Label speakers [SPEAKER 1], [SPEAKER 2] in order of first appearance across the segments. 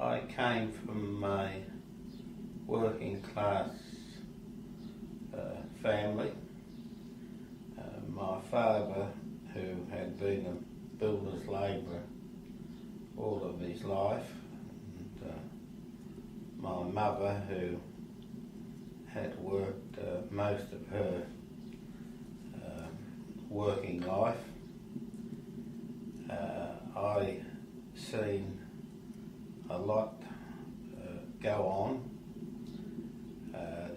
[SPEAKER 1] I came from a working class family. My father, who had been a builder's labourer all of his life, and my mother, who had worked most of her working life. I seen a lot go on,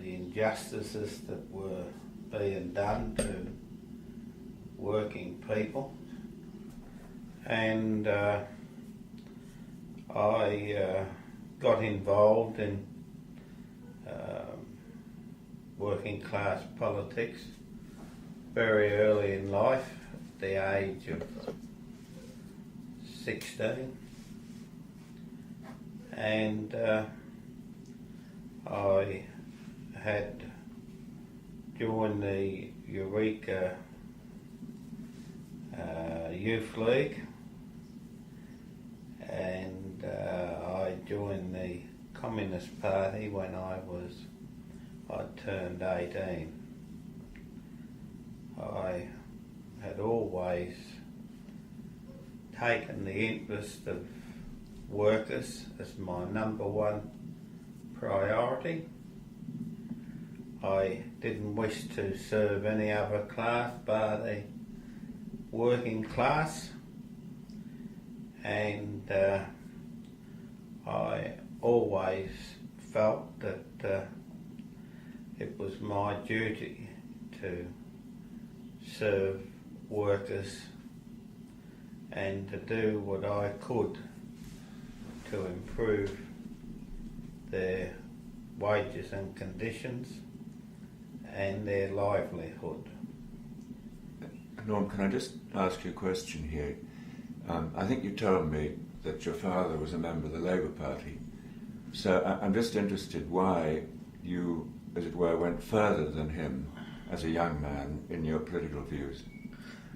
[SPEAKER 1] the injustices that were being done to working people, and I got involved in working class politics very early in life, at the age of 16, and I had joined the Eureka Youth League, and I joined the Communist Party when I turned 18. I had always taken the interest of workers as my number one priority. I didn't wish to serve any other class but the working class, and I always felt that it was my duty to serve workers and to do what I could to improve their wages and conditions and their livelihood.
[SPEAKER 2] Norm, can I just ask you a question here? I think you told me that your father was a member of the Labour Party, so I'm just interested why you, as it were, went further than him as a young man in your political views.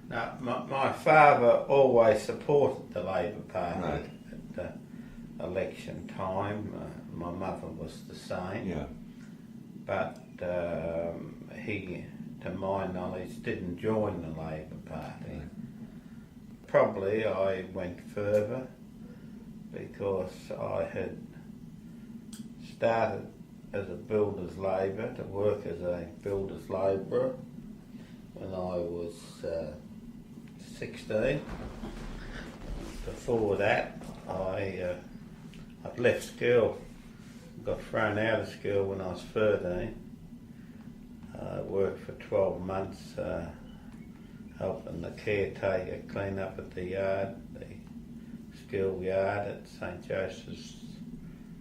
[SPEAKER 1] Now, my father always supported the Labour Party.
[SPEAKER 2] Right.
[SPEAKER 1] At election time. My mother was the same.
[SPEAKER 2] Yeah.
[SPEAKER 1] But he, to my knowledge, didn't join the Labour Party.
[SPEAKER 2] Right.
[SPEAKER 1] Probably I went further because I had started as a builder's labourer, to work as a builder's labourer when I was 16. Before that, I'd left school, got thrown out of school when I was 13. I worked for 12 months helping the caretaker clean up at the yard, the school yard at St Joseph's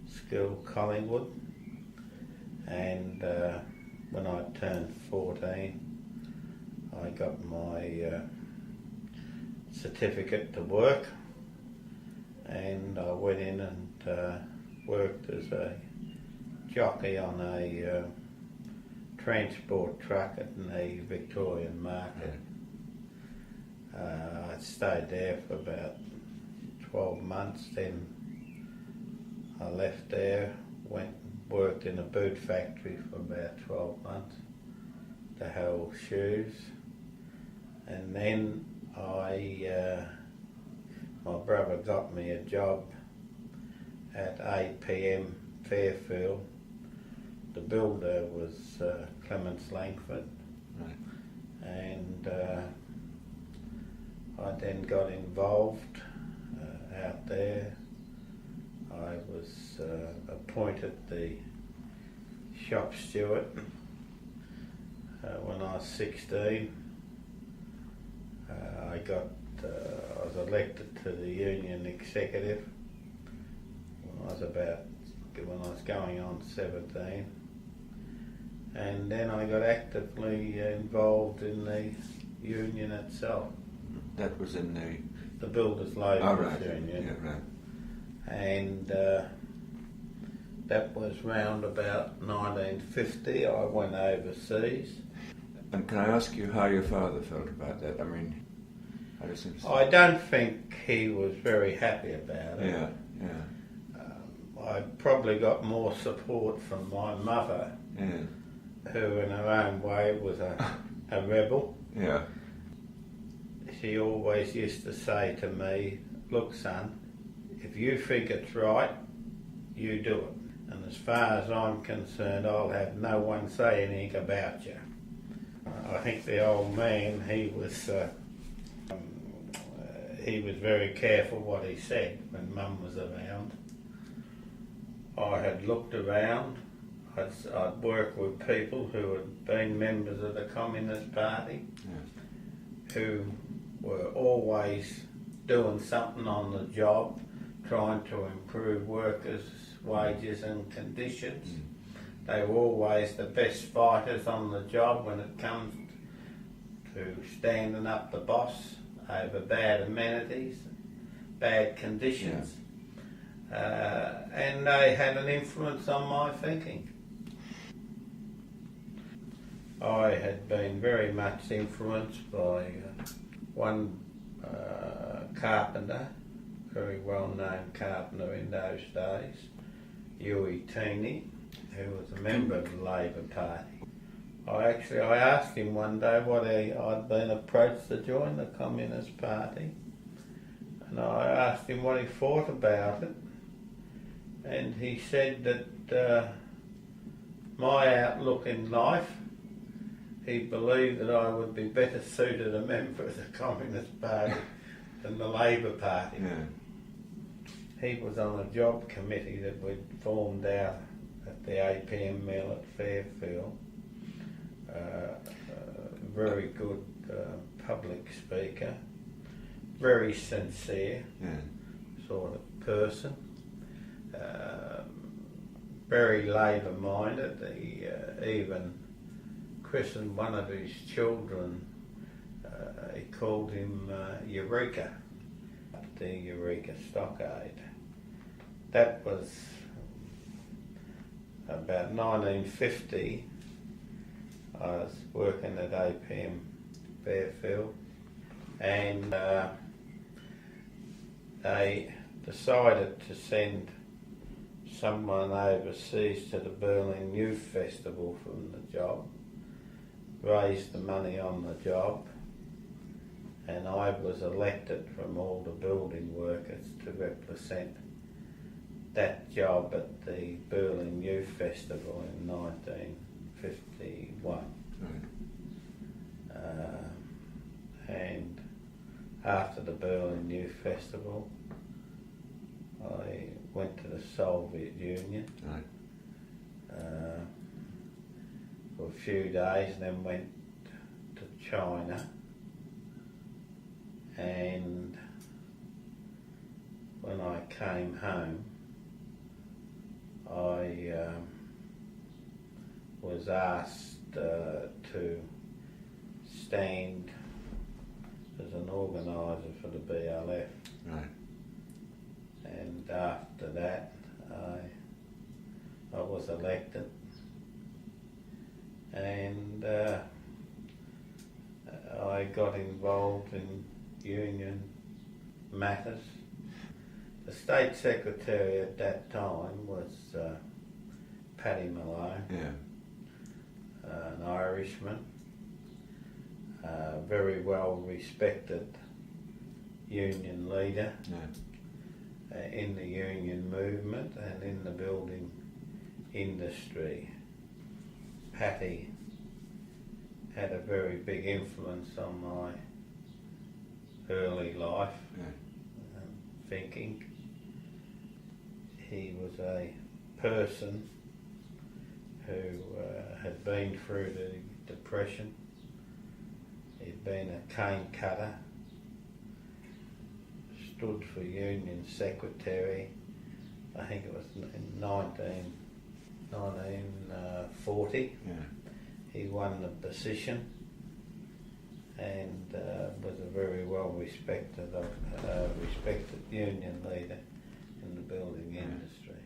[SPEAKER 1] School, Collingwood. And when I turned 14, I got my certificate to work, and I went in and worked as a jockey on a transport truck at the Victorian market. I stayed there for about 12 months, then I left there, went and worked in a boot factory for about 12 months to held shoes, and then my brother got me a job at APM Fairfield. The builder was Clements Langford.
[SPEAKER 2] Right.
[SPEAKER 1] And I then got involved out there. I was appointed the shop steward when I was 16. I was elected to the union executive when I was going on 17, and then I got actively involved in the union itself.
[SPEAKER 2] That was in
[SPEAKER 1] the Builders' Labourers
[SPEAKER 2] right.
[SPEAKER 1] Union.
[SPEAKER 2] Yeah, right.
[SPEAKER 1] And that was round about 1950. I went overseas.
[SPEAKER 2] And can I ask you how your father felt about that? I mean,
[SPEAKER 1] I don't think he was very happy about it.
[SPEAKER 2] Yeah.
[SPEAKER 1] I probably got more support from my mother,
[SPEAKER 2] Yeah.
[SPEAKER 1] who in her own way was a rebel.
[SPEAKER 2] Yeah.
[SPEAKER 1] She always used to say to me, look son, if you think it's right, you do it. And as far as I'm concerned, I'll have no one say anything about you. I think the old man, he was very careful what he said when Mum was around. I had looked around. I'd worked with people who had been members of the Communist Party, who were always doing something on the job, trying to improve workers' wages and conditions. They were always the best fighters on the job when it comes to standing up the boss over bad amenities, bad conditions. And they had an influence on my thinking. I had been very much influenced by one carpenter, very well-known carpenter in those days, Hugh, Tierney, who was a member of the Labor Party. I asked him one day I'd been approached to join the Communist Party, and I asked him what he thought about it, and he said that my outlook in life, he believed that I would be better suited a member of the Communist Party than the Labor Party.
[SPEAKER 2] Yeah.
[SPEAKER 1] He was on a job committee that we'd formed out at the APM mill at Fairfield. Very good public speaker, very sincere sort of person, very Labor-minded. He even christened one of his children, he called him Eureka, the Eureka Stockade. That was about 1950. I was working at APM Fairfield, and they decided to send someone overseas to the Berlin Youth Festival from the job, raised the money on the job, and I was elected from all the building workers to represent that job at the Berlin Youth Festival in 1951. And after the Berlin Youth Festival, I went to the Soviet Union for a few days, and then went to China. And when I came home, I was asked to stand as an organiser for the BLF.
[SPEAKER 2] Right.
[SPEAKER 1] And after that, I was elected, and I got involved in union matters. The State Secretary at that time was Paddy Malone, an Irishman, very well respected union leader in the union movement and in the building industry. Paddy had a very big influence on my early life thinking. He was a person who had been through the Depression. He'd been a cane cutter, stood for union secretary, I think it was in 1940. He won the position and was a very well respected union leader in the building industry.